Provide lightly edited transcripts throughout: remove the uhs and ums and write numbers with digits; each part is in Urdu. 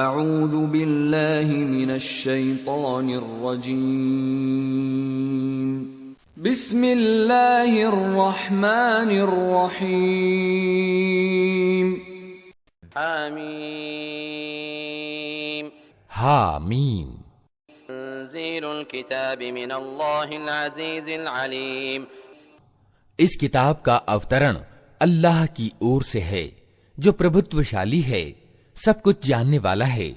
اعوذ باللہ من الشیطان الرجیم بسم اللہ الرحمن الرحیم حامیم حامیم تنزیل الکتاب من اللہ العزیز العلیم اس کتاب کا اوترن اللہ کی اور سے ہے جو پربھتوشالی ہے، سب کچھ جاننے والا ہے۔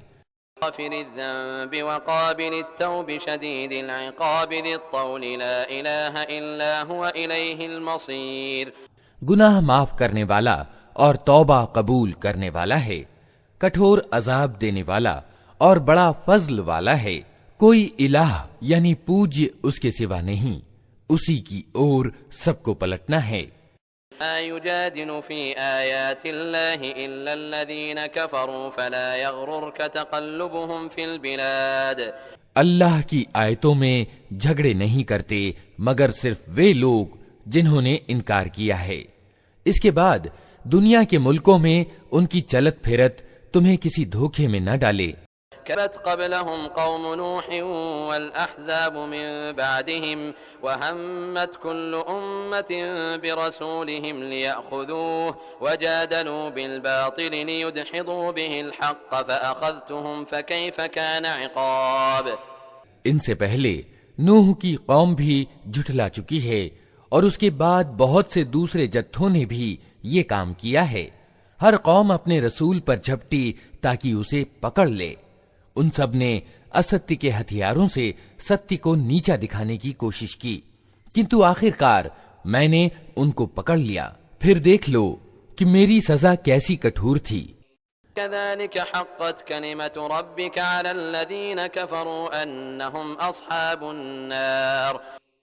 غافر الذنب وقابل التوب شدید العقاب ذی الطول لا الہ الا هو الیہ المصیر گناہ معاف کرنے والا اور توبہ قبول کرنے والا ہے، کٹھور عذاب دینے والا اور بڑا فضل والا ہے، کوئی الہ یعنی پوجیہ اس کے سوا نہیں، اسی کی اور سب کو پلٹنا ہے۔ ما يجادل في آيات الله إلا الذين كفروا فلا يغررك تقلبهم في البلاد اللہ کی آیتوں میں جھگڑے نہیں کرتے مگر صرف وہ لوگ جنہوں نے انکار کیا ہے۔ اس کے بعد دنیا کے ملکوں میں ان کی چلت پھرت تمہیں کسی دھوکے میں نہ ڈالے۔ كذبت قبلهم قوم نوح والأحزاب من بعدهم وهمت كل أمة برسولهم ليأخذوه وجادلوا بالباطل ليدحضوا به الحق فأخذتهم فكيف كان عقاب ان سے پہلے نوح کی قوم بھی جھٹلا چکی ہے اور اس کے بعد بہت سے دوسرے جتھوں نے بھی یہ کام کیا ہے۔ ہر قوم اپنے رسول پر جھپٹی تاکہ اسے پکڑ لے۔ ان سب نے استی کے ہتھیاروں سے ستی کو نیچا دکھانے کی کوشش کی، کنتو آخرکار میں نے ان کو پکڑ لیا۔ پھر دیکھ لو کہ میری سزا کیسی کٹھور تھی۔ كذلك حقت كلمة ربك على الذين كفروا أنهم أصحاب النار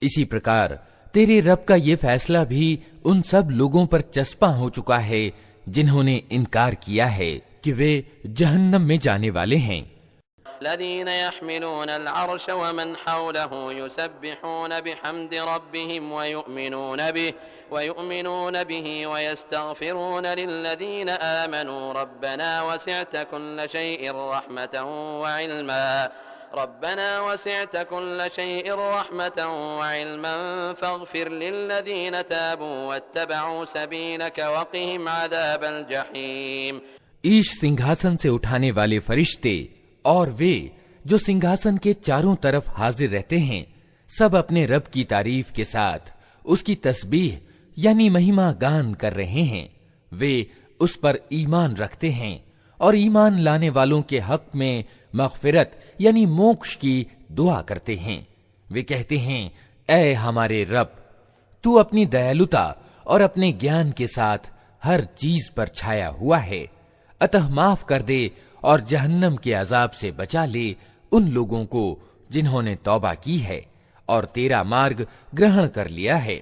اسی پرکار تیرے رب کا یہ فیصلہ بھی ان سب لوگوں پر چسپاں ہو چکا ہے جنہوں نے انکار کیا ہے کہ وہ جہنم میں جانے والے ہیں۔ الذين يحملون العرش ومن حوله يسبحون بحمد ربهم ويؤمنون به ويستغفرون للذين آمنوا ربنا وسعت كل شيء رحمة وعلما فاغفر للذين تابوا واتبعوا سبيلك وقهم عذاب الجحيم ایش سنگھاسن سے اٹھانے والے فرشتے اور وہ جو سنگھاسن کے چاروں طرف حاضر رہتے ہیں سب اپنے رب کی تعریف کے ساتھ اس کی تسبیح یعنی مہیما گان کر رہے ہیں۔ وہ اس پر ایمان رکھتے ہیں اور ایمان لانے والوں کے حق میں مغفرت یعنی موکش کی دعا کرتے ہیں۔ وہ کہتے ہیں اے ہمارے رب، تو اپنی دیالوتا اور اپنے گیان کے ساتھ ہر چیز پر چھایا ہوا ہے، اتہ معاف کر دے اور جہنم کے عذاب سے بچا لے ان لوگوں کو جنہوں نے توبہ کی ہے اور تیرا مارگ گرہن کر لیا ہے۔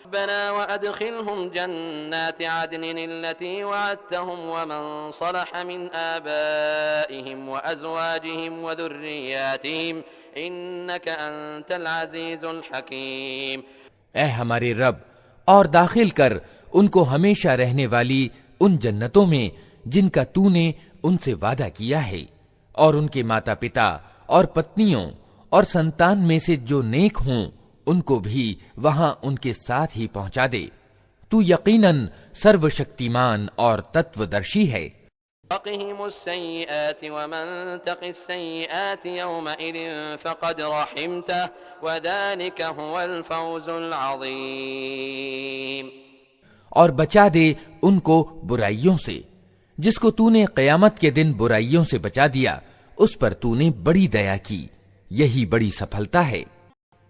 ربنا وادخلهم جنات عدن التي وعدتهم ومن صلح من آبائهم وأزواجهم وذرياتهم إنك أنت العزيز الحكيم اے ہمارے رب، اور داخل کر ان کو ہمیشہ رہنے والی ان جنتوں میں جن کا تو نے ان سے وعدہ کیا ہے، اور ان کے ماتا پتا اور پتنیوں اور سنتان میں سے جو نیک ہوں ان کو بھی وہاں ان کے ساتھ ہی پہنچا دے۔ تو یقیناً سرو شکتیمان اور تتو درشی ہے۔ وقهم السيئات ومن تق السيئات يومئذ فقد رحمته وذلك هو الفوز العظيم اور بچا دے ان کو برائیوں سے، جس کو تو نے قیامت کے دن برائیوں سے بچا دیا اس پر تو نے بڑی دیا کی، یہی بڑی سفلتا ہے۔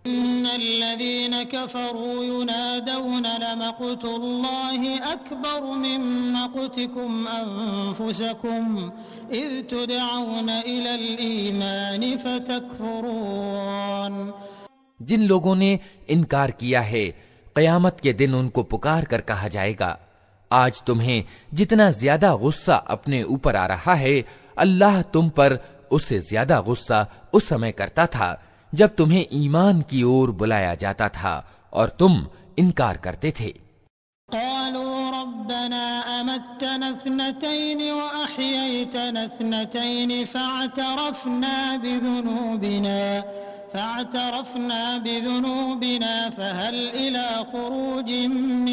ان الذين كفروا ينادون لمقت الله اكبر من مقتكم انفسكم اذ تدعون الى الايمان فتكفرون جن لوگوں نے انکار کیا ہے قیامت کے دن ان کو پکار کر کہا جائے گا آج تمہیں جتنا زیادہ غصہ اپنے اوپر آ رہا ہے اللہ تم پر اس سے زیادہ غصہ اس سمے کرتا تھا جب تمہیں ایمان کی اور بلایا جاتا تھا اور تم انکار کرتے تھے۔ قالوا ربنا أمتنا اثنتين وأحييتنا اثنتين فاعترفنا بذنوبنا فهل إلى خروج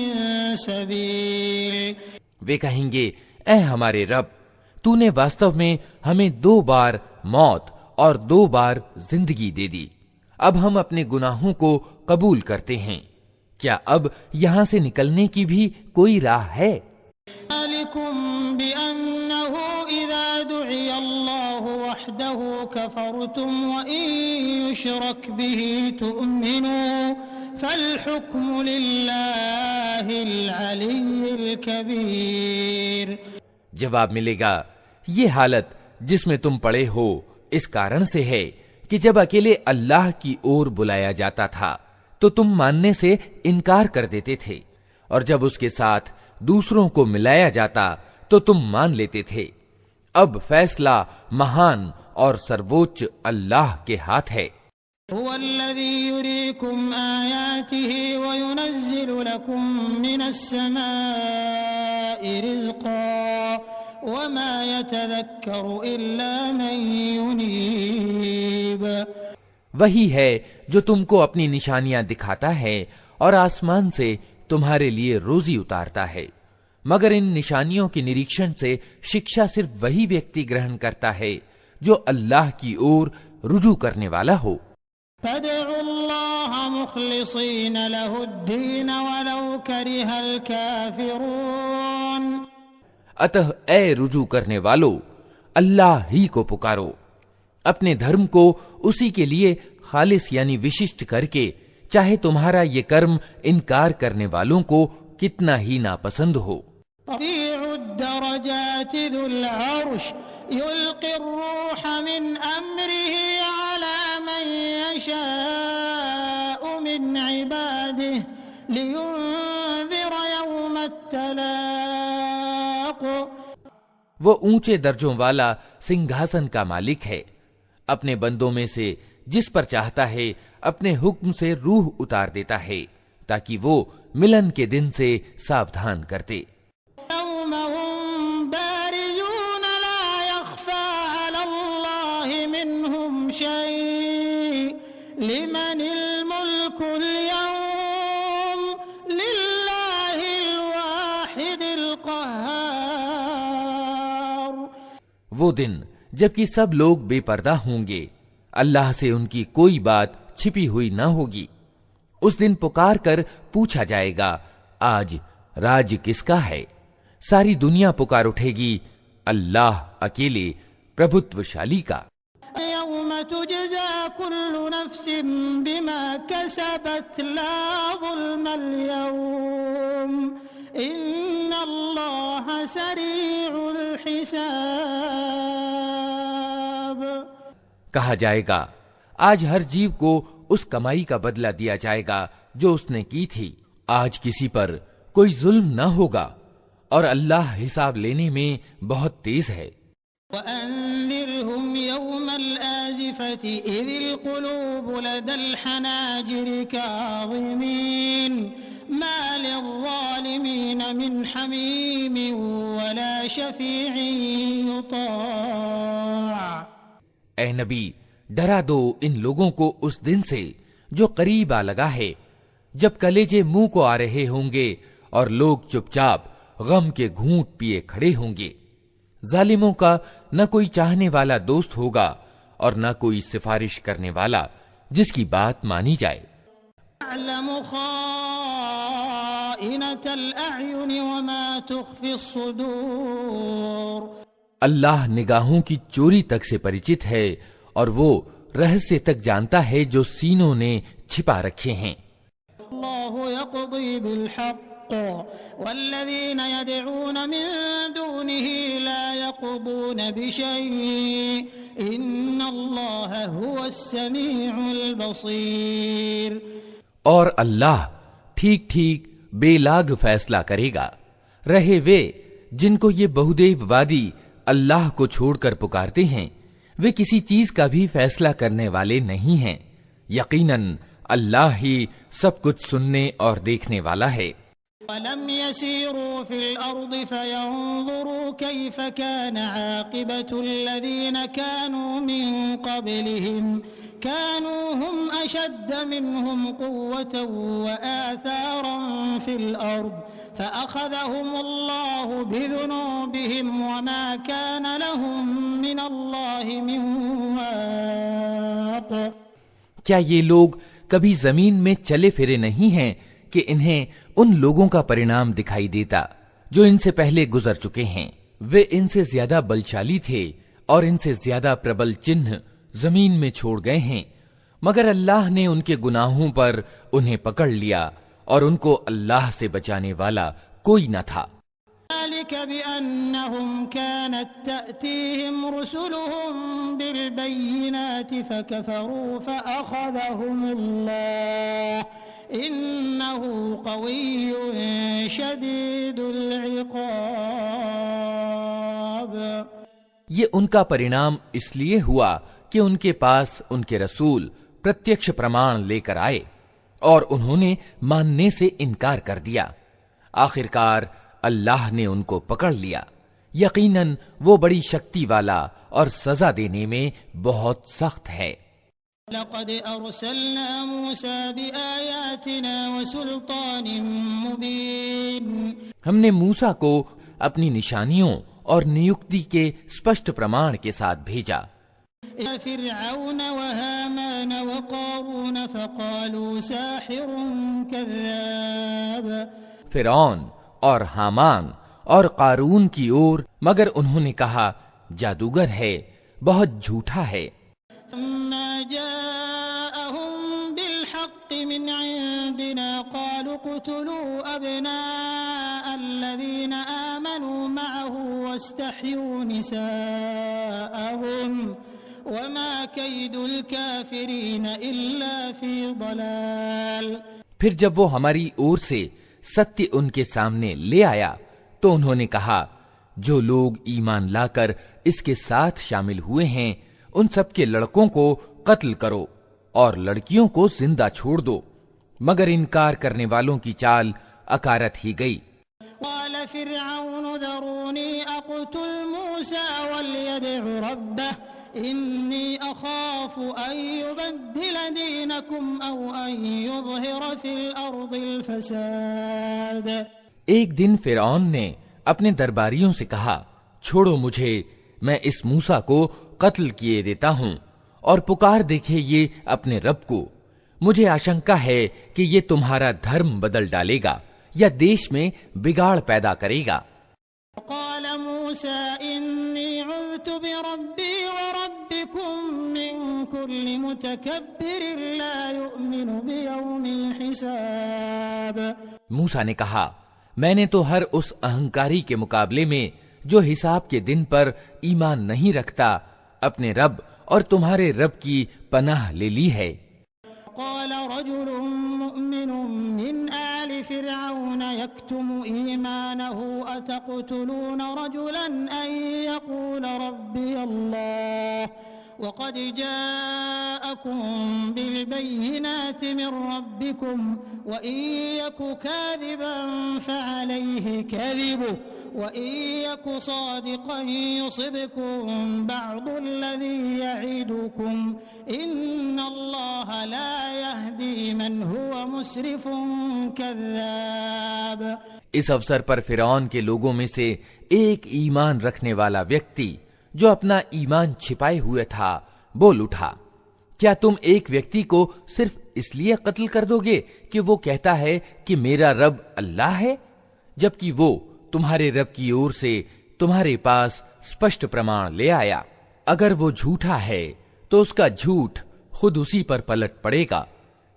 من سبيل. وہ کہیں گے اے ہمارے رب، تو نے واستو میں ہمیں 2 بار موت اور 2 بار زندگی دے دی، اب ہم اپنے گناہوں کو قبول کرتے ہیں، کیا اب یہاں سے نکلنے کی بھی کوئی راہ ہے؟ ذلكم بأنه إذا دعي الله وحده كفرتم وإن يشرك به تؤمنوا فالحكم لله العلي الكبير. جواب ملے گا یہ حالت جس میں تم پڑے ہو اس کارن سے ہے کہ جب اکیلے اللہ کی اور بلایا جاتا تھا تو تم ماننے سے انکار کر دیتے تھے، اور جب اس کے ساتھ دوسروں کو ملایا جاتا تو تم مان لیتے تھے. اب فیصلہ مہان اور سرووچ اللہ کے ہاتھ ہے. هو الذي يريكم آياته وينزل لكم من السماء رزقا وما يتذكر إلا من ينيب. وہی ہے جو تم کو اپنی نشانیاں دکھاتا ہے اور آسمان سے تمہارے لیے روزی اتارتا ہے، مگر ان نشانیوں کی نریکشن سے شکشا صرف وہی ویکتی گرہن کرتا ہے جو اللہ کی اور رجوع کرنے والا ہو. فادعوا الله مخلصين له الدين ولو كره الكافرون. اتہ اے رجوع کرنے والو، اللہ ہی کو پکارو، اپنے دھرم کو اسی کے لیے خالص یعنی وششٹ کر کے، چاہے تمہارا یہ کرم انکار کرنے والوں کو کتنا ہی ناپسند ہو. رفيع الدرجات ذو العرش يلقي الروح من أمره على من يشاء من عباده لينذر يوم التلاق. وہ اونچے درجوں والا سنگھاسن کا مالک ہے، اپنے بندوں میں سے جس پر چاہتا ہے اپنے حکم سے روح اتار دیتا ہے تاکہ وہ ملن کے دن سے ساودھان کرتے. يوم هم بارزون لا يخفى على الله منهم شيء لمن الملك اليوم لله الواحد القهار. وہ دن جبکہ سب لوگ بے پردہ ہوں گے، اللہ سے ان کی کوئی بات چھپی ہوئی نہ ہوگی. اس دن پکار کر پوچھا جائے گا آج راج کس کا ہے؟ ساری دنیا پکار اٹھے گی اللہ اکیلے پربھتوشالی کا. يوم تجزى كل نفس بما كسبت لا ظلم اليوم إن الله سريع الحساب. کہا جائے گا آج ہر جیو کو اس کمائی کا بدلہ دیا جائے گا جو اس نے کی تھی. آج کسی پر کوئی ظلم نہ ہوگا اور اللہ حساب لینے میں بہت تیز ہے. وأنذرهم يوم الآزفة إذ القلوب لدى الحناجر كاظمين ما للظالمين من حميم ولا شفيع يطاع. اے نبی ڈرا دو ان لوگوں کو اس دن سے جو قریب آ لگا ہے، جب کلیجے منہ کو آ رہے ہوں گے اور لوگ چپ چاپ غم کے گھونٹ پیے کھڑے ہوں گے. ظالموں کا نہ کوئی چاہنے والا دوست ہوگا اور نہ کوئی سفارش کرنے والا جس کی بات مانی جائے. يعلم خائنة الأعين وما تخفي الصدور. اللہ نگاہوں کی چوری تک سے پریچت ہے اور وہ رہسیہ تک جانتا ہے جو سینوں نے چھپا رکھے ہیں. الله يقضي بالحق والذين يدعون من دونه لا يقضون بشيء إن الله هو السميع البصير. اور اللہ ٹھیک ٹھیک بے لاگ فیصلہ کرے گا. رہے وے جن کو یہ بہودیو وادی اللہ کو چھوڑ کر پکارتے ہیں وہ کسی چیز کا بھی فیصلہ کرنے والے نہیں ہیں. یقیناً اللہ ہی سب کچھ سننے اور دیکھنے والا ہے. وَلَمْ يَسِيرُوا فِي الْأَرْضِ فَيَنْظُرُوا كَيْفَ كَانَ عَاقِبَةُ الَّذِينَ كَانُوا مِنْ قَبْلِهِمْ كَانُوا هُمْ أَشَدَّ مِنْهُمْ قُوَّةً وَآثَارًا فِي الْأَرْضِ فَأَخَذَهُمُ اللَّهُ بِذُنُوبِهِمْ وَمَا كَانَ لَهُمْ مِنَ اللَّهِ مِنْ وَاقٍ۔ کیا یہ لوگ کبھی زمین میں چلے پھرے نہیں ہیں کہ انہیں ان لوگوں کا پرینام دکھائی دیتا جو ان سے پہلے گزر چکے ہیں؟ وہ ان سے زیادہ بلشالی تھے اور ان سے زیادہ پربل چنہ زمین میں چھوڑ گئے ہیں، مگر اللہ نے ان کے گناہوں پر انہیں پکڑ لیا اور ان کو اللہ سے بچانے والا کوئی نہ تھا۔ ذلك بأنهم كانت تأتيهم رسلهم بالبينات فكفروا فأخذهم الله إنه قوي شديد العقاب۔ یہ ان کا پرینام اس لیے ہوا کہ ان کے پاس ان کے رسول پرتیکش پرمان لے کر آئے اور انہوں نے ماننے سے انکار کر دیا، آخرکار اللہ نے ان کو پکڑ لیا۔ یقیناً وہ بڑی شکتی والا اور سزا دینے میں بہت سخت ہے۔ لقد أرسلنا موسى بآياتنا وسلطان مبين۔ ہم نے موسیٰ کو اپنی نشانیوں اور نیکتی کے اسپشٹ پرمان کے ساتھ بھیجا۔ فرعون وهامان وقارون فقالوا ساحر كذاب۔ فرعون اور حامان اور قارون کی اور، مگر انہوں نے کہا جادوگر ہے، بہت جھوٹا ہے۔ فلما جاءهم بالحق من عندنا قالوا اقتلوا أبناء الذين آمنوا معه واستحيوا نساءهم وما كيد الكافرين إلا في ضلال۔ پھر جب وہ ہماری اور سے ستیہ ان کے سامنے لے آیا تو انہوں نے کہا جو لوگ ایمان لا کر اس کے ساتھ شامل ہوئے ہیں ان سب کے لڑکوں کو قتل کرو اور لڑکیوں کو زندہ چھوڑ دو، مگر انکار کرنے والوں کی چال اکارت ہی گئی۔ قال فرعون ذروني أقتل موسى وليدع ربه إني أخاف أن يبدل دينكم أو أن يظهر في الأرض الفساد۔ ایک دن فرعون نے اپنے درباریوں سے کہا چھوڑو مجھے، میں اس موسیٰ کو قتل کیے دیتا ہوں اور پکار دیکھے یہ اپنے رب کو، مجھے آشنکا ہے کہ یہ تمہارا دھرم بدل ڈالے گا یا دیش میں بگاڑ پیدا کرے گا۔ قال موسى إني عذت بربي وربكم من كل متكبر لا يؤمن بيوم الحساب۔ موسیٰ نے کہا میں نے تو ہر اس اہنکاری کے مقابلے میں جو حساب کے دن پر ایمان نہیں رکھتا اپنے رب اور تمہارے رب کی پناہ لے لی ہے۔ قال رجل مؤمن من آل فرعون يكتم إيمانه أتقتلون رجلا أن يقول ربي الله وقد جاءكم بالبينات من ربكم وإن يك كاذبا فعليه كذبه وإن يك صادقا يصبكم بعض الذي يعدكم إن الله لا يهدي من هو مسرف كذاب۔ اس اوسر پر فرعون کے لوگوں میں سے ایک ایمان رکھنے والا ویکتی جو اپنا ایمان چھپائے ہوئے تھا بول اٹھا کیا تم ایک ویکتی کو صرف اس لیے قتل کر دو گے کہ وہ کہتا ہے کہ میرا رب اللہ ہے، جبکہ وہ تمہارے رب کی اور سے تمہارے پاس اسپشٹ پرمان لے آیا؟ اگر وہ جھوٹا ہے تو اس کا جھوٹ خود اسی پر پلٹ پڑے گا،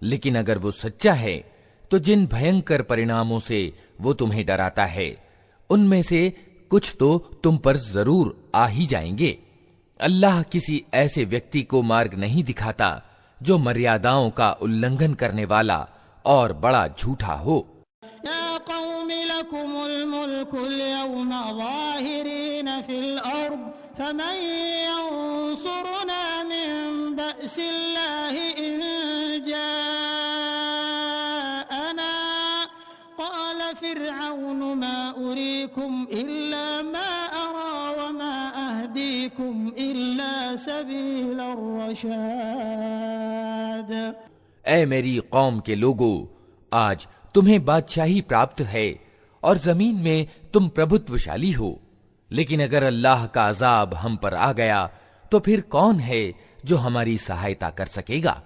لیکن اگر وہ سچا ہے تو جن بھینکر پریناموں سے وہ تمہیں ڈراتا ہے ان میں سے کچھ تو تم پر ضرور آ ہی جائیں گے۔ اللہ کسی ایسے ویکتی کو مارگ نہیں دکھاتا جو مریاداؤں کا النگھن کرنے والا اور بڑا جھوٹا ہو۔ يا قوم لكم الملك اليوم ظاهرين في الأرض فمن ينصرنا من بأس الله إن جاءنا قال فرعون أريكم إلا ما أرى وما أهديكم إلا سبيل الرشاد۔ اے میری قوم کے لوگو، آج تمہیں بادشاہی پراپت ہے اور زمین میں تم پربھتوشالی ہو، لیکن اگر اللہ کا عذاب ہم پر آ گیا تو پھر کون ہے جو ہماری سہایتا کر سکے گا؟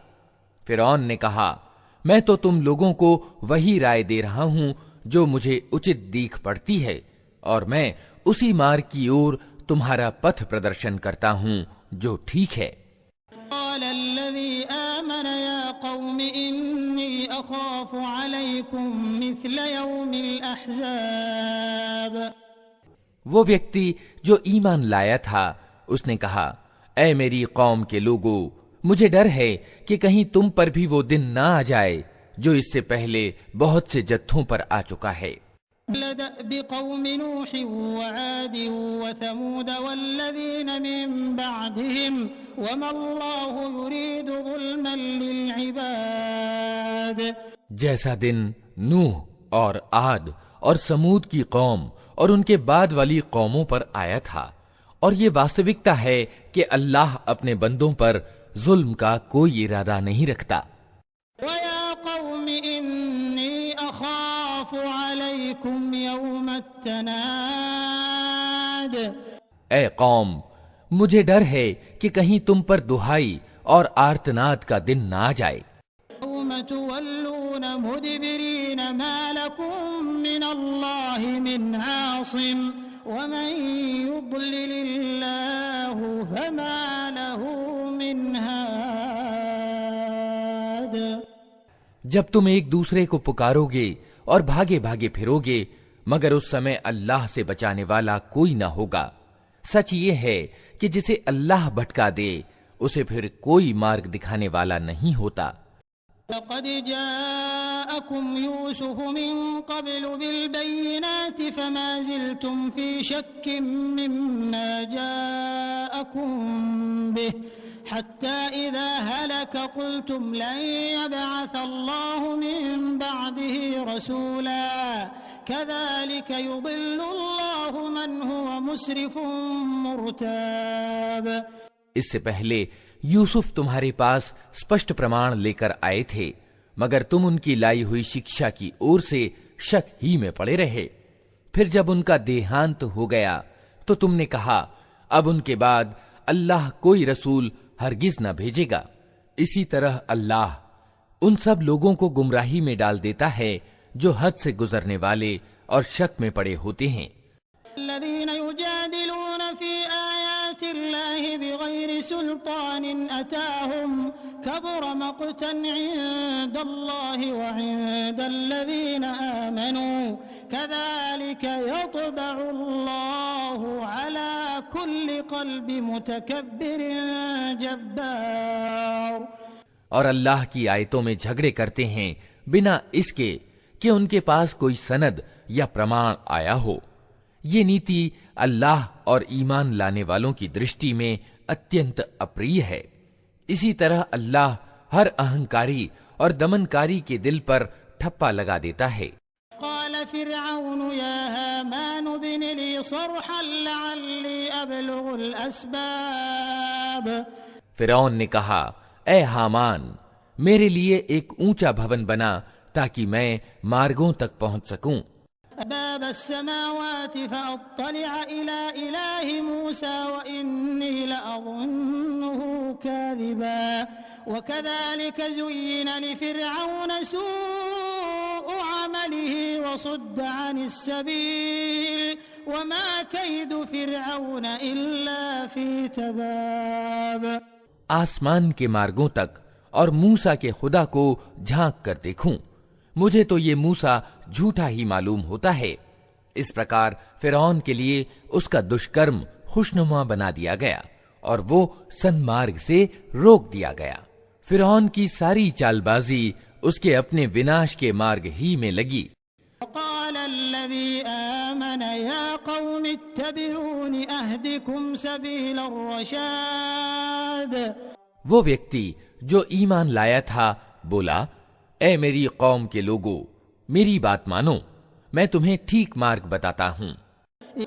فرعون نے کہا، میں تو تم لوگوں کو وہی رائے دے رہا ہوں جو مجھے اچت دیکھ پڑتی ہے، اور میں اسی مارگ کی اور تمہارا پتھ پردرشن کرتا ہوں جو ٹھیک ہے۔ قال الذي آمن يا قوم إني أخاف عليكم مثل يوم الأحزاب۔ وہ ویکتی جو ایمان لایا تھا اس نے کہا، اے میری قوم کے لوگو، مجھے ڈر ہے کہ کہیں تم پر بھی وہ دن نہ آ جائے جو اس سے پہلے بہت سے جتھوں پر آ چکا ہے۔ لدأب قوم نوح وعاد وثمود والذين من بعدهم وما الله يريد ظلما للعباد۔ جیسا دن نوح اور عاد اور سمود کی قوم اور ان کے بعد والی قوموں پر آیا تھا، اور یہ واستوکتا ہے کہ اللہ اپنے بندوں پر ظلم کا کوئی ارادہ نہیں رکھتا۔ وَيَا قَوْمِ إِنِّي أَخَافُ عَلَيْكُمْ يَوْمَ التَّنَادِ۔ اے قوم، مجھے ڈر ہے کہ کہیں تم پر دہائی اور آرتناد کا دن نہ آ جائے۔ يَوْمَ تُوَلُّونَ مُدْبِرِينَ مَا لَكُمْ مِنَ اللَّهِ مِنْ عَاصِمٍ وَمَن يُضْلِلِ اللَّهُ فَمَا لَهُ مِنْ هَادٍ۔ جب تم ایک دوسرے کو پکارو گے اور بھاگے بھاگے پھرو گے، مگر اس سمے اللہ سے بچانے والا کوئی نہ ہوگا۔ سچ یہ ہے کہ جسے اللہ بھٹکا دے اسے پھر کوئی مارگ دکھانے والا نہیں ہوتا۔ لقد جاءكم يوسف من قبل بالبينات فما زلتم في شك مما جاءكم به حتى إذا هلك قلتم لن يبعث الله من بعده رسولا كذلك يضل الله من هو مسرف مرتاب۔ اس سے پہلے یوسف تمہارے پاس سپشٹ پرمان لے کر آئے تھے، مگر تم ان کی لائی ہوئی شکشا کی اور سے شک ہی میں پڑے رہے۔ پھر جب ان کا دیہانت ہو گیا تو تم نے کہا اب ان کے بعد اللہ کوئی رسول ہرگز نہ بھیجے گا۔ اسی طرح اللہ ان سب لوگوں کو گمراہی میں ڈال دیتا ہے جو حد سے گزرنے والے اور شک میں پڑے ہوتے ہیں۔ الذين يجادلون في آيات الله بغير سلطان أتاهم كبر مقتا عند الله وعند الذين آمنوا كذلك يطبع الله على كل قلب متكبر جبار۔ اور اللہ کی آیتوں میں جھگڑے کرتے ہیں بنا اس کے کہ ان کے پاس کوئی سند یا پرمان آیا ہو۔ یہ نیتی اللہ اور ایمان لانے والوں کی درشٹی میں اتینت اپری ہے۔ اسی طرح اللہ ہر اہنکاری اور دمنکاری کے دل پر ٹھپا لگا دیتا ہے۔ قال فرعون يا هامان ابن لي صرحا لعلي أبلغ الأسباب۔ فرعون نے کہا، اے حامان، میرے لیے ایک اونچا بھون بنا تاکہ میں مارگوں تک پہنچ سکوں۔ باب السماوات فأطلع إلى إله موسى وإني لأظنه كاذبا وكذلك زين لفرعون سوء عمله وصد عن السبيل وما كيد فرعون إلا في تباب۔ آسمان کے مارگوں تک اور موسیٰ کے خدا کو جھانک کر دیکھوں، مجھے تو یہ موسیٰ جھوٹا ہی معلوم ہوتا ہے۔ اس پرکار فرعون کے لیے اس کا دشکرم خوشنما بنا دیا گیا اور وہ سن مارگ سے روک دیا گیا۔ فرعون کی ساری چال بازی اس کے اپنے وناش کے مارگ ہی میں لگی۔ وقال الذي آمن يا قوم اتبعون أهدكم سبيل الرشاد۔ وہ ویکتی جو ایمان لایا تھا بولا، اے میری قوم کے لوگو، میری بات مانو، میں تمہیں ٹھیک مارگ بتاتا ہوں۔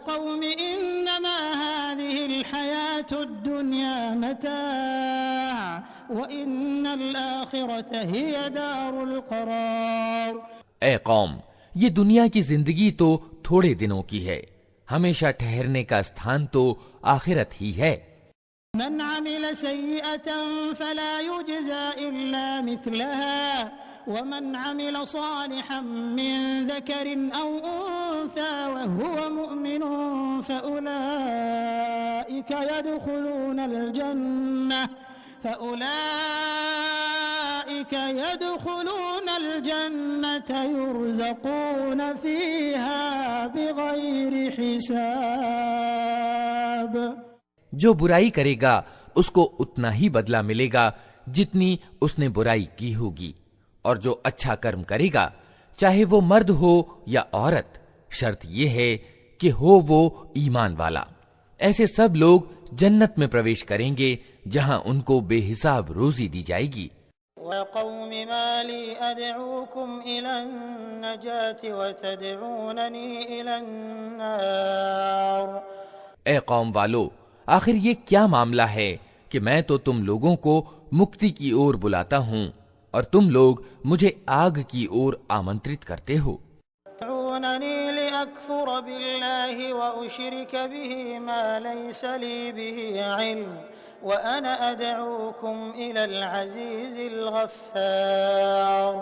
قوم انما هذه الحياة الدنيا متاع وان الاخرة هي دار القرار۔ اے قوم، یہ دنیا کی زندگی تو تھوڑے دنوں کی ہے، ہمیشہ ٹھہرنے کا استھان تو آخرت ہی ہے۔ من عمل سيئة فلا يجزى الا مثلها ومن عمل صالحا من ذكر أو أنثى وهو مؤمن فأولئك يدخلون الجنة يرزقون فيها بغير حساب۔ جو برائی کرے گا اس کو اتنا ہی بدلہ ملے گا جتنی اس نے برائی کی ہوگی، اور جو اچھا کرم کرے گا چاہے وہ مرد ہو یا عورت، شرط یہ ہے کہ ہو وہ ایمان والا، ایسے سب لوگ جنت میں پرویش کریں گے جہاں ان کو بے حساب روزی دی جائے گی۔ وَقَوْمِ مَا لِي أَدْعُوكُمْ إِلَى النَّجَاةِ وَتَدْعُونَنِي إِلَى النَّارِ۔ اے قوم والو، آخر یہ کیا معاملہ ہے کہ میں تو تم لوگوں کو مکتی کی اور بلاتا ہوں اور تم لوگ مجھے آگ کی اور آمنترت کرتے ہو۔ تدعونني لأكفر بالله وأشرك به ما ليس لي به علم وأنا أدعوكم إلى العزيز الغفار۔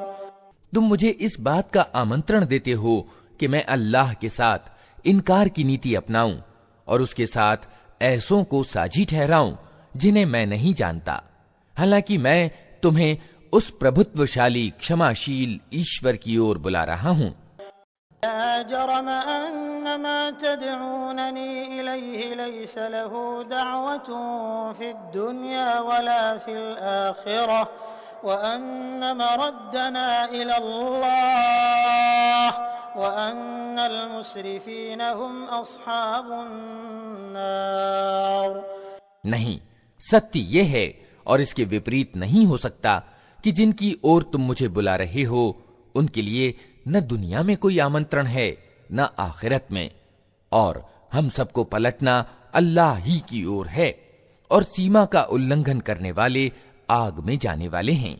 تم مجھے اس بات کا آمنترن دیتے ہو کہ میں اللہ کے ساتھ انکار کی نیتی اپناؤں اور اس کے ساتھ ایسوں کو ساجی ٹھہراؤں جنہیں میں نہیں جانتا، حالانکہ میں تمہیں اس پربھتوشالی کشماشیل ایشور کی اور بلا رہا ہوں۔ لا جرم أن ما تدعونني إليه ليس له دعوة في الدنيا ولا في الآخرة وأن مردنا إلى الله وأن المسرفين هم أصحاب النار۔ نہیں، ستیہ یہ ہے اور اس کے وپریت نہیں ہو سکتا کہ جن کی اور تم مجھے بلا رہے ہو ان کے لیے نہ دنیا میں کوئی آمنترن ہے نہ آخرت میں، اور ہم سب کو پلٹنا اللہ ہی کی اور ہے، اور سیما کا النگھن کرنے والے آگ میں جانے والے ہیں۔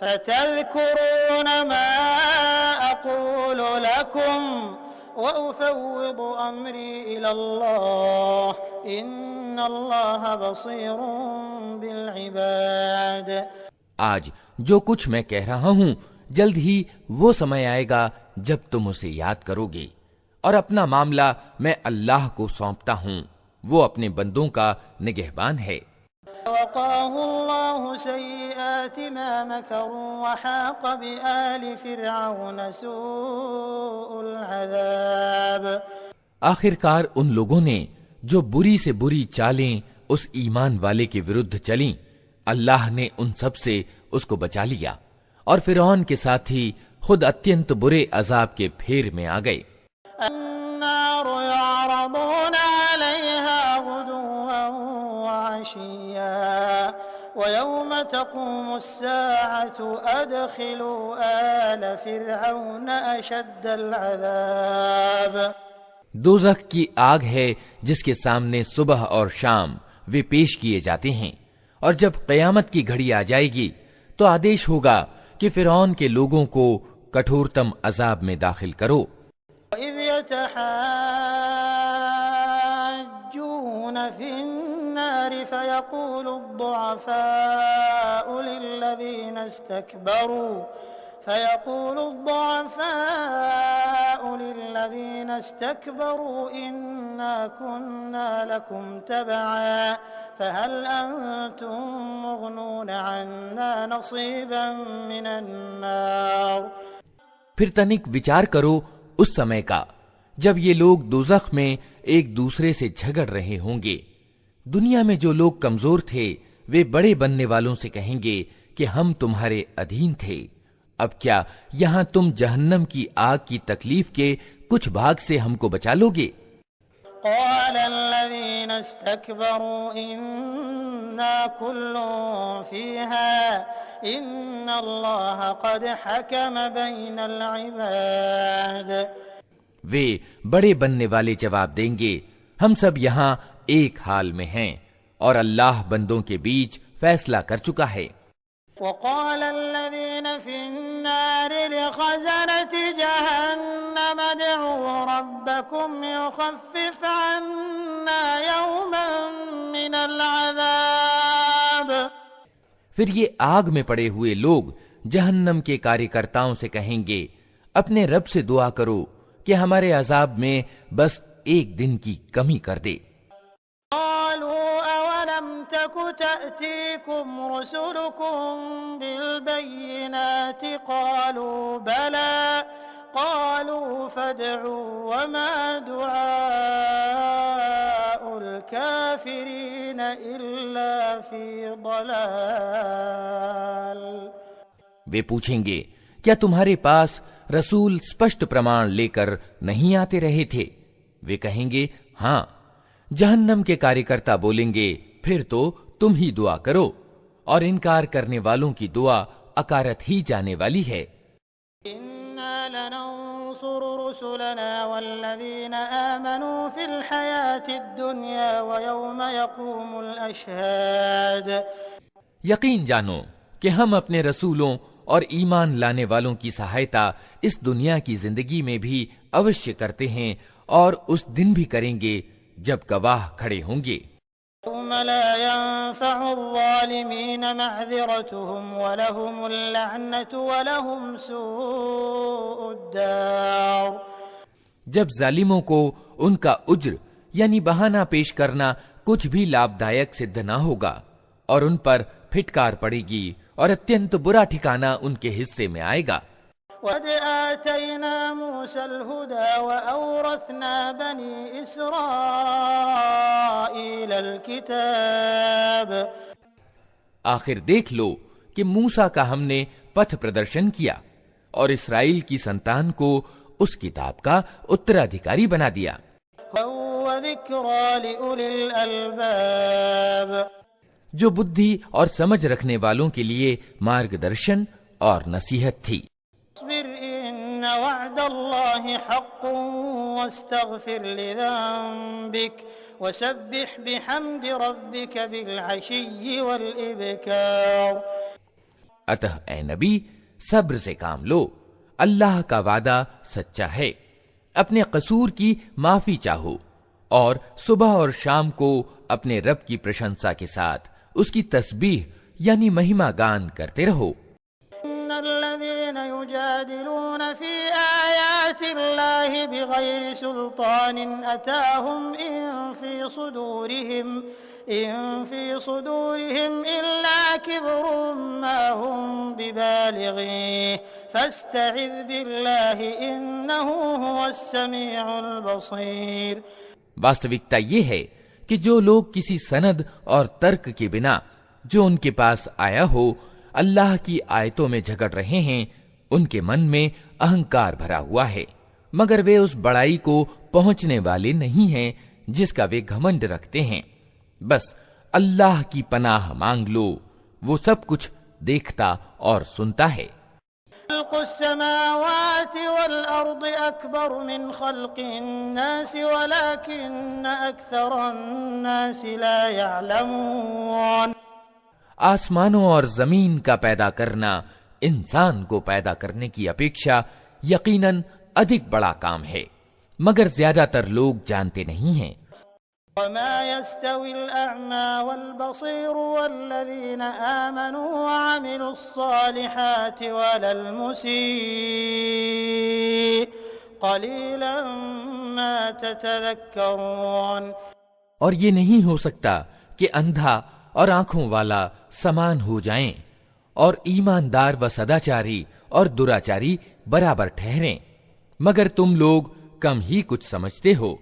فتذكرون ما أقول لكم وأفوض أمري إلى الله إن الله بصير بالعباد۔ آج جو کچھ میں کہہ رہا ہوں جلد ہی وہ سمے آئے گا جب تم اسے یاد کرو گے، اور اپنا معاملہ میں اللہ کو سونپتا ہوں، وہ اپنے بندوں کا نگہبان ہے۔ وقاه الله سيئات ما مكروا وحاق بآل فرعون سوء العذاب۔ آخر کار ان لوگوں نے جو بری سے بری چالیں اس ایمان والے کے ورد چلیں، اللہ نے ان سب سے اس کو بچا لیا، اور فرعون کے ساتھی خود اتینت برے عذاب کے پھیر میں آ گئے۔ النار يعرضون عليها غدوا وعشيا ويوم تقوم الساعة أدخلوا آل فرعون أشد العذاب۔ دوزخ کی آگ ہے جس کے سامنے صبح اور شام وہ پیش کیے جاتے ہیں، اور جب قیامت کی گھڑی آ جائے گی تو آدیش ہوگا کہ فرعون کے لوگوں کو کٹھورتم عذاب میں داخل کرو۔ وَإِذْ يَتَحَاجُّونَ فِي النَّارِ فَيَقُولُ الضُّعَفَاءُ لِلَّذِينَ اسْتَكْبَرُوا إِنَّا كُنَّا لَكُمْ تَبَعًا فَهَلْ أَنْتُمْ مُغْنُونَ عَنَّا نَصِيبًا مِنَ النَّارِ۔ پھر تنک وچار کرو اس سمے کا جب یہ لوگ دوزخ میں ایک دوسرے سے جھگڑ رہے ہوں گے۔ دنیا میں جو لوگ کمزور تھے وہ بڑے بننے والوں سے کہیں گے کہ ہم تمہارے ادھین تھے، اب کیا یہاں تم جہنم کی آگ کی تکلیف کے کچھ بھاگ سے ہم کو بچا لو گے؟ قال الذين استكبروا إنا كل فيها إن الله قد حكم بين العباد۔ وے بڑے بننے والے جواب دیں گے ہم سب یہاں ایک حال میں ہیں اور اللہ بندوں کے بیچ فیصلہ کر چکا ہے۔ وقال الذين في النار لخزنة جهنم ادعوا ربكم يخفف عنا يوما من العذاب۔ پھر یہ آگ میں پڑے ہوئے لوگ جہنم کے کاریہ سے کہیں گے اپنے رب سے دعا کرو کہ ہمارے عذاب میں بس ایک دن کی کمی کر دے۔ قالوا أولم تك تأتيكم رسلكم بالبينات قالوا بلى قالوا فادعوا وما دعاء الكافرين إلا في ضلال۔ وہ پوچھیں گے کیا تمہارے پاس رسول اسپشٹ پرمان لے کر نہیں آتے رہے تھے؟ وہ کہیں گے ہاں۔ جہنم کے کاریہ بولیں گے پھر تو تم ہی دعا کرو، اور انکار کرنے والوں کی دعا اکارت ہی جانے والی ہے۔ إنا لننصر رسلنا والذين آمنوا في الحياة الدنيا ويوم يقوم الأشهاد۔ یقین جانو کہ ہم اپنے رسولوں اور ایمان لانے والوں کی سہایتا اس دنیا کی زندگی میں بھی اوشیہ کرتے ہیں اور اس دن بھی کریں گے جب گواہ کھڑے ہوں گے۔ يوم لا ينفع الظالمين معذرتهم ولهم اللعنة ولهم سوء الدار۔ جب ظالموں کو ان کا اجر یعنی بہانہ پیش کرنا کچھ بھی لابھدایک سدھ نہ ہوگا اور ان پر پھٹکار پڑے گی اور اتنت برا ٹھکانہ ان کے حصے میں آئے گا۔ وَقَدْ آتَيْنَا مُوسَى الْهُدَى وَأَوْرَثْنَا بَنِي إِسْرَائِيلَ الْكِتَابَ۔ آخر دیکھ لو کہ موسیٰ کا ہم نے پتھ پردرشن کیا اور اسرائیل کی سنتان کو اس کتاب کا اترادھیکاری بنا دیا۔ وَهُوَ ذِكْرَى لِأُولِي الْأَلْبَابِ۔ جو بدھی اور سمجھ رکھنے والوں کے لیے مارگ درشن اور نصیحت تھی۔ اصبر ان وعد اللہ حق واستغفر لذنبک وسبح بحمد ربک بالعشی والابکار۔ اتہ اے نبی صبر سے کام لو، اللہ کا وعدہ سچا ہے، اپنے قصور کی معافی چاہو اور صبح اور شام کو اپنے رب کی پرشنسا کے ساتھ اس کی تسبیح یعنی مہما گان کرتے رہو۔ ان الذين يجادلون في آيات الله بغير سلطان أتاهم إن في صدورهم إلا كبر ما هم ببالغيه فاستعذ بالله إنه هو السميع البصير۔ واستوکتا یہ ہے کہ جو لوگ کسی سند اور ترک کے بنا جو ان کے پاس آیا ہو اللہ کی آیتوں میں جھگڑ رہے ہیں، ان کے من میں اہنکار بھرا ہوا ہے، مگر وہ اس بڑائی کو پہنچنے والے نہیں ہیں جس کا وہ گھمنڈ رکھتے ہیں۔ بس اللہ کی پناہ مانگ لو، وہ سب کچھ دیکھتا اور سنتا ہے۔ خلق السماوات والأرض أكبر من خلق الناس ولكن أكثر الناس لا يعلمون۔ آسمانوں اور زمین کا پیدا کرنا انسان کو پیدا کرنے کی اپیکشا یقیناً ادھک بڑا کام ہے، مگر زیادہ تر لوگ جانتے نہیں ہیں۔ وما يستوي الأعمى والبصير والذين آمنوا وعملوا الصالحات ولا المسيء قليلا ما تتذكرون۔ اور یہ نہیں ہو سکتا کہ اندھا اور آنکھوں والا سمان ہو جائیں اور ایماندار و سداچاری اور دراچاری برابر ٹھہریں، مگر تم لوگ کم ہی کچھ سمجھتے ہو۔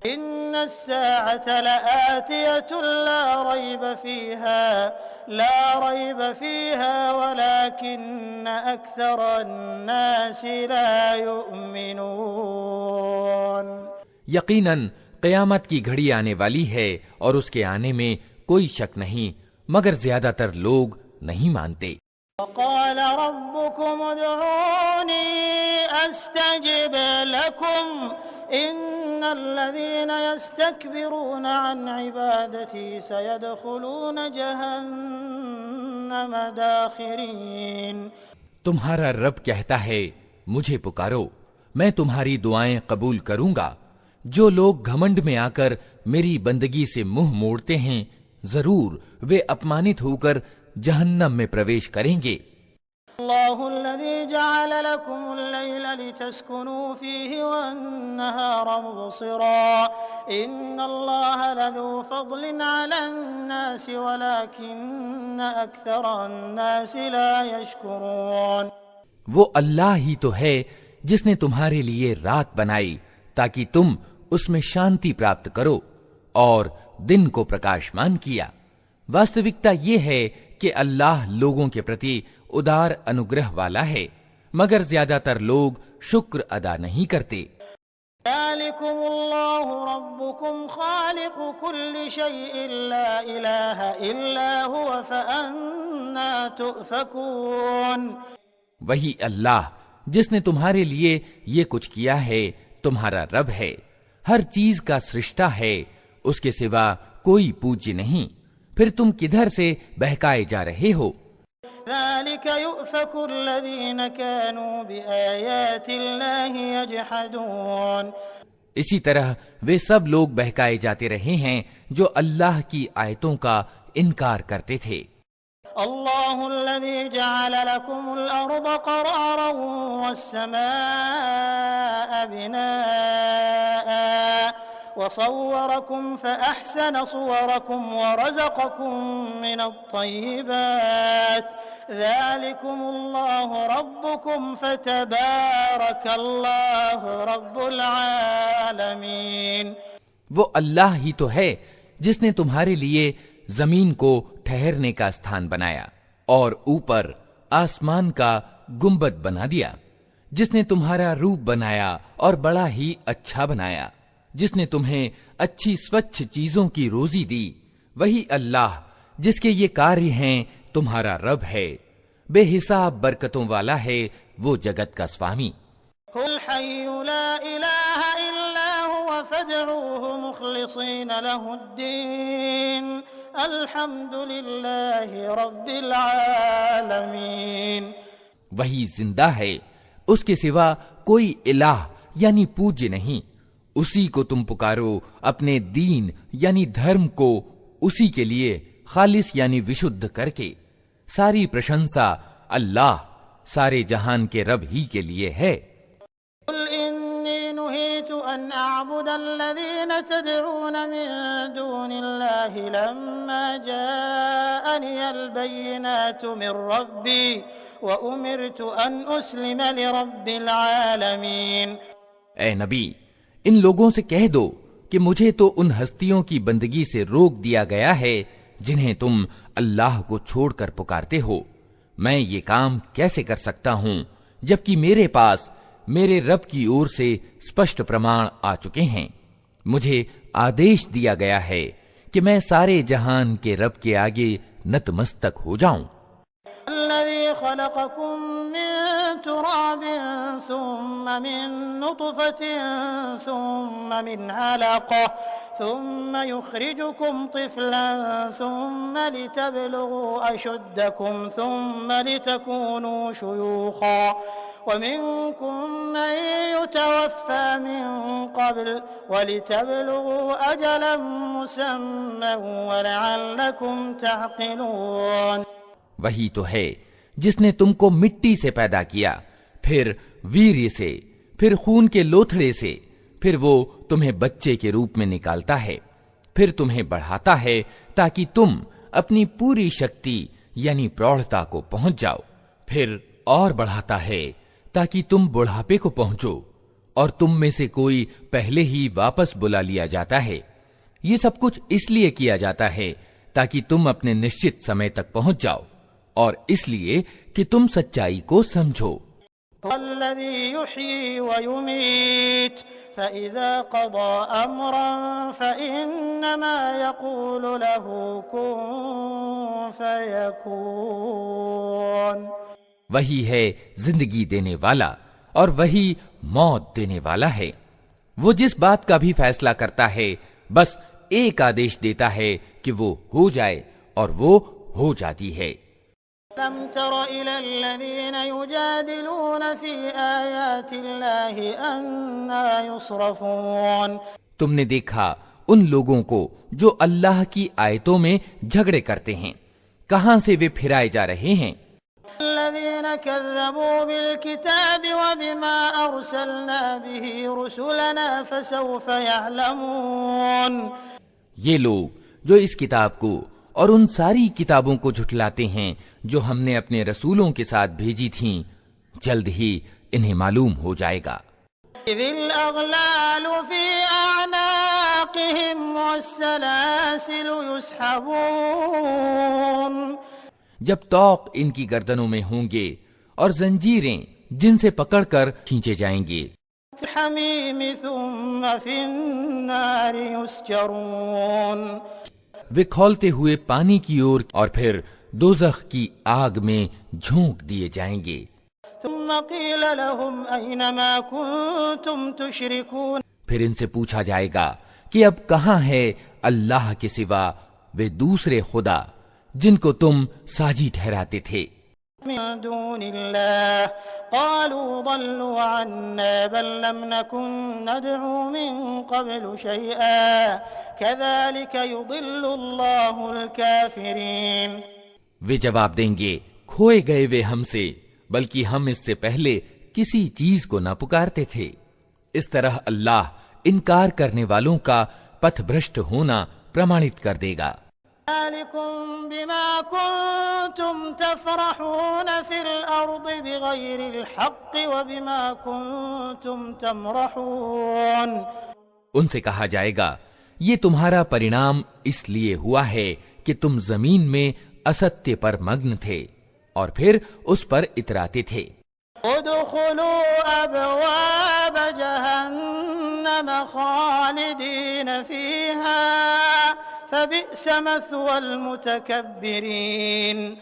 ان الساعة لآتية لا ريب فيها ولكن أكثر الناس لا يؤمنون۔ یقیناً قیامت کی گھڑی آنے والی ہے اور اس کے آنے میں کوئی شک نہیں، مگر زیادہ تر لوگ نہیں مانتے۔ قال ربكم ادعوني استجب لكم ان الذين يستكبرون عن عبادتي سيدخلون جهنم داخرين۔ تمہارا رب کہتا ہے مجھے پکارو، میں تمہاری دعائیں قبول کروں گا۔ جو لوگ گھمنڈ میں آ کر میری بندگی سے منہ موڑتے ہیں ضرور وہ اپمانت ہو کر جہنم میں پرویش کریں گے۔ اللہ الذي جعل لكم الليل لتسكنوا فيه والنهار مبصرا ان الله لذو فضل على الناس ولكن اكثر الناس لا يشكرون۔ وہ اللہ ہی تو ہے جس نے تمہارے لیے رات بنائی تاکہ تم اس میں شانتی پراپت کرو اور دن کو پرکاشمان کیا۔ واستوکتا یہ ہے کہ اللہ لوگوں کے پرتی ادار انوگرہ والا ہے، مگر زیادہ تر لوگ شکر ادا نہیں کرتے۔ ذلكم الله ربكم خالق كل شيء لا إله إلا هو فأنا تؤفكون۔ وہی اللہ جس نے تمہارے لیے یہ کچھ کیا ہے تمہارا رب ہے، ہر چیز کا سرشٹا ہے، اس کے سوا کوئی پوجیہ نہیں، پھر تم کدھر سے بہکائے جا رہے ہو؟ ذلك يؤفك الذين كانوا بآيات الله يجحدون۔ اسی طرح وہ سب لوگ بہکائے جاتے رہے ہیں جو اللہ کی آیتوں کا انکار کرتے تھے۔ اللہ الذي جعل لكم الأرض قرارا والسماء بناء وصوركم فأحسن صوركم ورزقكم من الطيبات ذلكم الله ربكم فتبارك الله رب العالمين۔ وہ اللہ ہی تو ہے جس نے تمہارے لیے زمین کو ٹھہرنے کا استھان بنایا اور اوپر آسمان کا گنبد بنا دیا، جس نے تمہارا روپ بنایا اور بڑا ہی اچھا بنایا، جس نے تمہیں اچھی سوچھ چیزوں کی روزی دی، وہی اللہ جس کے یہ کاریہ ہیں تمہارا رب ہے، بے حساب برکتوں والا ہے وہ جگت کا سوامی۔ الحي لا إله إلا هو فادعوه مخلصين له الدين الحمد لله رب العالمين۔ وہی زندہ ہے، اس کے سوا کوئی الہ یعنی پوجیہ نہیں، اسی کو تم پکارو اپنے دین یعنی دھرم کو اسی کے لیے خالص یعنی وشدھ کر کے۔ ساری پرشنسا اللہ سارے جہان کے رب ہی کے لیے ہے۔ قل إني نهيت أن أعبد الذين تدعون من دون الله لما جاءني البينات من ربي وأمرت أن أسلم لرب العالمين۔ اے نبی، ان لوگوں سے کہہ دو کہ مجھے تو ان ہستیوں کی بندگی سے روک دیا گیا ہے جنہیں تم اللہ کو چھوڑ کر پکارتے ہو۔ میں یہ کام کیسے کر سکتا ہوں جبکہ میرے پاس میرے رب کی اور سے سپشٹ پرمان آ چکے ہیں؟ مجھے آدیش دیا گیا ہے کہ میں سارے جہان کے رب کے آگے نتمستک ہو جاؤں۔ الذي خلقكم من تراب ثم من نطفة ثم من علقة ثم يخرجكم طفلا ثم لتبلغوا أشدكم ثم لتكونوا شيوخا ومنكم من يتوفى من قبل ولتبلغوا أجلا مسمى ولعلكم تعقلون۔ وہی تو ہے جس نے تم کو مٹی سے پیدا کیا، پھر ویریہ سے، پھر خون کے لوتھڑے سے، پھر وہ تمہیں بچے کے روپ میں نکالتا ہے، پھر تمہیں بڑھاتا ہے تاکہ تم اپنی پوری شکتی یعنی پروڑھتا کو پہنچ جاؤ، پھر اور بڑھاتا ہے تاکہ تم بڑھاپے کو پہنچو، اور تم میں سے کوئی پہلے ہی واپس بلا لیا جاتا ہے۔ یہ سب کچھ اس لیے کیا جاتا ہے تاکہ تم اپنے نشچت سمے تک پہنچ جاؤ، اور اس لیے کہ تم سچائی کو سمجھو۔ والذی یحیی ویمیت فإذا قضى أمرا فإنما يقول له كن فيكون۔ وہی ہے زندگی دینے والا اور وہی موت دینے والا ہے۔ وہ جس بات کا بھی فیصلہ کرتا ہے بس ایک آدیش دیتا ہے کہ وہ ہو جائے اور وہ ہو جاتی ہے۔ لم تر إلى الذين يجادلون في آيات الله أنى يصرفون۔ تم نے دیکھا ان لوگوں کو جو اللہ کی آیتوں میں جھگڑے کرتے ہیں، کہاں سے وہ پھرائے جا رہے ہیں؟ الذين كذبوا بالكتاب وبما أرسلنا به رسلنا فسوف يعلمون۔ یہ لوگ جو اس کتاب کو اور ان ساری کتابوں کو جھٹلاتے ہیں جو ہم نے اپنے رسولوں کے ساتھ بھیجی تھیں، جلد ہی انہیں معلوم ہو جائے گا۔ إذ الأغلال في أعناقهم والسلاسل يسحبون۔ جب طوق ان کی گردنوں میں ہوں گے اور زنجیریں جن سے پکڑ کر کھینچے جائیں گے۔ في الحميم ثم في النار يسجرون۔ وہ کھولتے ہوئے پانی کی اور پھر دوزخ کی آگ میں جھونک دیے جائیں گے۔ ثم قيل لهم أين ما كنتم تشركون۔ پھر ان سے پوچھا جائے گا کہ اب کہاں ہے اللہ کے سوا وہ دوسرے خدا جن کو تم ساجی ٹھہراتے تھے؟ من دون الله قالوا ضلوا عنا بل لم نكن ندعو من قبل شيئا كذلك يضل الله الكافرين۔ وہ جواب دیں گے کھوئے گئے وہ ہم سے، بلکہ ہم اس سے پہلے کسی چیز کو نہ پکارتے تھے۔ اس طرح اللہ انکار کرنے والوں کا پتھ بھرشٹ ہونا پرمانت کر دے گا۔ ذلكم بما كنتم تفرحون في الأرض بغير الحق وبما كنتم تمرحون۔ ان سے کہا جائے گا یہ تمہارا پرینام اس لیے ہوا ہے کہ تم زمین میں اسطے پر مگن تھے اور پھر اس پر اتراتے تھے۔ ادخلوا ابواب جہنم خالدین فیہا فبئس مثوى المتکبرین۔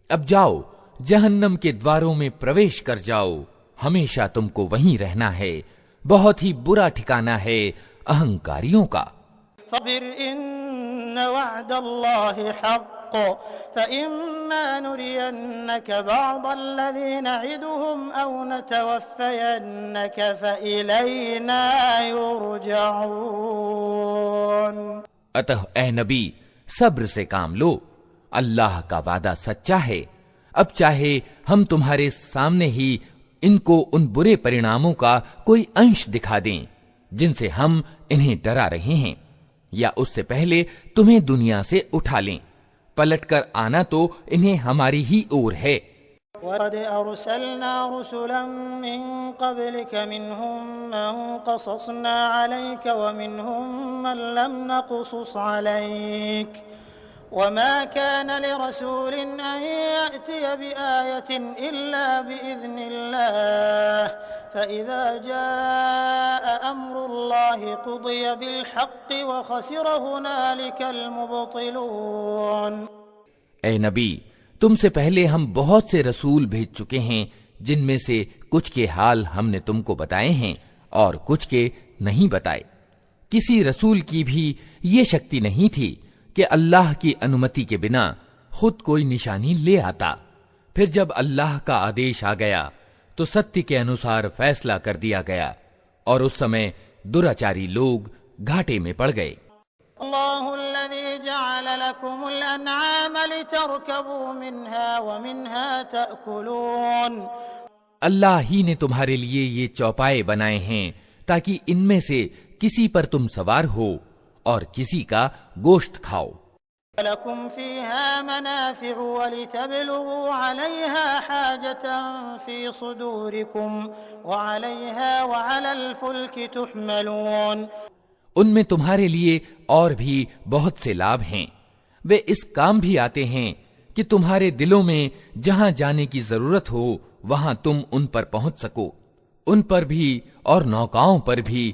اب جاؤ جہنم کے دواروں میں پرویش کر جاؤ، ہمیشہ تم کو وہیں رہنا ہے، بہت ہی برا ٹھکانہ ہے اہنکاریوں کا۔ فاصبر ان وعد اللہ حق فإما نرينك بعض الذي نعدهم أو نتوفينك فإلينا يرجعون۔ اتہ اے نبی صبر سے کام لو، اللہ کا وعدہ سچا ہے، اب چاہے ہم تمہارے سامنے ہی ان کو ان برے پریناموں کا کوئی انش دکھا دیں جن سے ہم انہیں ڈرا رہے ہیں، یا اس سے پہلے تمہیں دنیا سے اٹھا لیں، پلٹ کر آنا تو انہیں ہماری ہی اور ہے۔ وَقَدْ أَرْسَلْنَا رُسُلًا مِّن قَبْلِكَ مِنْهُمْ مَنْ قَصَصْنَا عَلَيْكَ وَمِنْهُمْ مَنْ لَمْ نَقْصُصْ عَلَيْكَ وَمَا كَانَ لِرَسُولٍ أَن يَأْتِيَ بِآيَةٍ إِلَّا بِإِذْنِ اللَّهِ فَإِذَا جَاءَ أَمْرُ اللَّهِ قُضِيَ بِالْحَقِّ وَخَسِرَ هُنَالِكَ الْمُبْطِلُونَ۔ اے نبی تم سے پہلے ہم بہت سے رسول بھیج چکے ہیں، جن میں سے کچھ کے حال ہم نے تم کو بتائے ہیں اور کچھ کے نہیں بتائے۔ کسی رسول کی بھی یہ شکتی نہیں تھی کہ اللہ کی انمتی کے بنا خود کوئی نشانی لے آتا، پھر جب اللہ کا آدیش آ گیا تو ستیہ کے انوسار فیصلہ کر دیا گیا، اور اس سمے دراچاری لوگ گھاٹے میں پڑ گئے۔ اللہ الذی جعل لکم الانعام لترکبوا منها ومنها تأکلون۔ اللہ ہی نے تمہارے لیے یہ چوپائے بنائے ہیں تاکہ ان میں سے کسی پر تم سوار ہو اور کسی کا گوشت کھاؤ۔ لکم فیہا منافع ولتبلغوا علیہا حاجتا فی صدورکم وعلیہا وعلی الفلک تحملون۔ ان میں تمہارے لیے اور بھی بہت سے لابھ ہیں، وہ اس کام بھی آتے ہیں کہ تمہارے دلوں میں جہاں جانے کی ضرورت ہو وہاں تم ان پر پہنچ سکو، ان پر بھی اور نوکاؤں پر بھی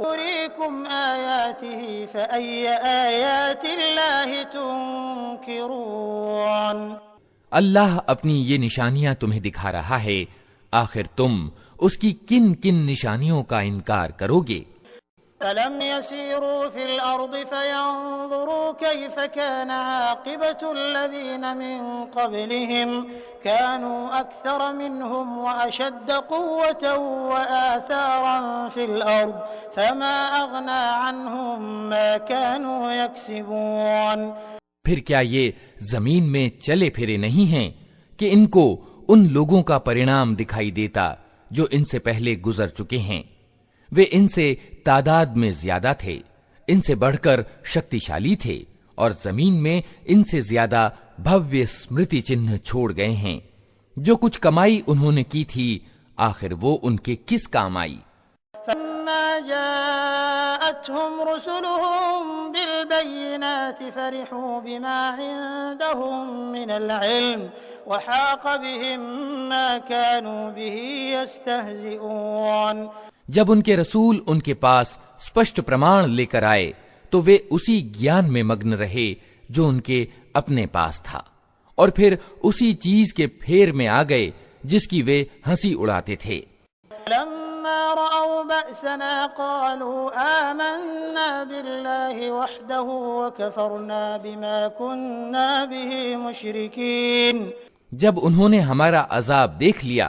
يريكم آياته فأي آيات الله تنكرون اللہ اپنی یہ نشانیاں تمہیں دکھا رہا ہے، آخر تم اس کی کن کن نشانیوں کا انکار کرو گے؟ فلم يسيروا في الأرض فينظروا كيف كان عاقبة الذين من قبلهم كانوا أكثر منهم وأشد قوة وآثارا في الأرض فما أغنى عنهم ما كانوا يكسبون پھر کیا یہ زمین میں چلے پھرے نہیں ہیں کہ ان کو ان لوگوں کا پرینام دکھائی دیتا جو ان سے پہلے گزر چکے ہیں؟ وہ ان سے تعداد میں زیادہ تھے، ان سے بڑھ کر شکتیشالی تھے، اور زمین میں ان سے زیادہ بھویہ اسمرتی چنہ چھوڑ گئے ہیں۔ جو کچھ کمائی انہوں نے کی تھی، آخر وہ ان کے کس کام آئی؟ فلما جاءتهم رسلهم بالبينات فرحوا بما عندهم من العلم وحاق بهم ما كانوا به يستهزئون جب ان کے رسول ان کے پاس اسپشٹ پرمان لے کر آئے تو وہ اسی گیان میں مگن رہے جو ان کے اپنے پاس تھا، اور پھر اسی چیز کے پھیر میں آ گئے جس کی وہ ہنسی اڑاتے تھے۔ لما رأوا بأسنا قالوا آمنا بالله وحده وكفرنا بما كنا به مشركين جب انہوں نے ہمارا عذاب دیکھ لیا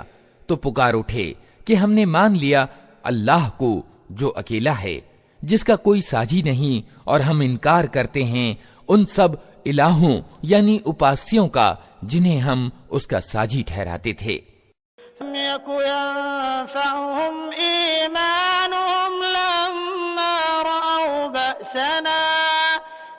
تو پکار اٹھے کہ ہم نے مان لیا اللہ کو جو اکیلا ہے، جس کا کوئی ساجی نہیں، اور ہم انکار کرتے ہیں ان سب الہوں یعنی اپاسیوں کا جنہیں ہم اس کا ساجی ٹھہراتے تھے۔ لم يكن ينفعهم إيمانهم لما رأوا بأسنا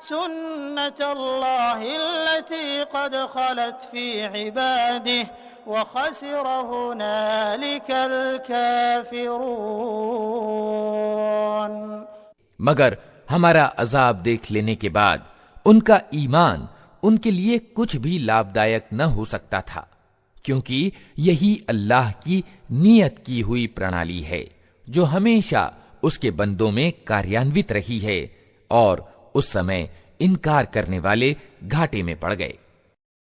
سنة الله التي قد خلت في عباده وخسر هنالك الكافرون مگر ہمارا عذاب دیکھ لینے کے بعد ان کا ایمان ان کے لیے کچھ بھی لابھدایک نہ ہو سکتا تھا، کیونکہ یہی اللہ کی نیت کی ہوئی پرنالی ہے جو ہمیشہ اس کے بندوں میں کاریانوت رہی ہے، اور اس سمے انکار کرنے والے گھاٹے میں پڑ گئے۔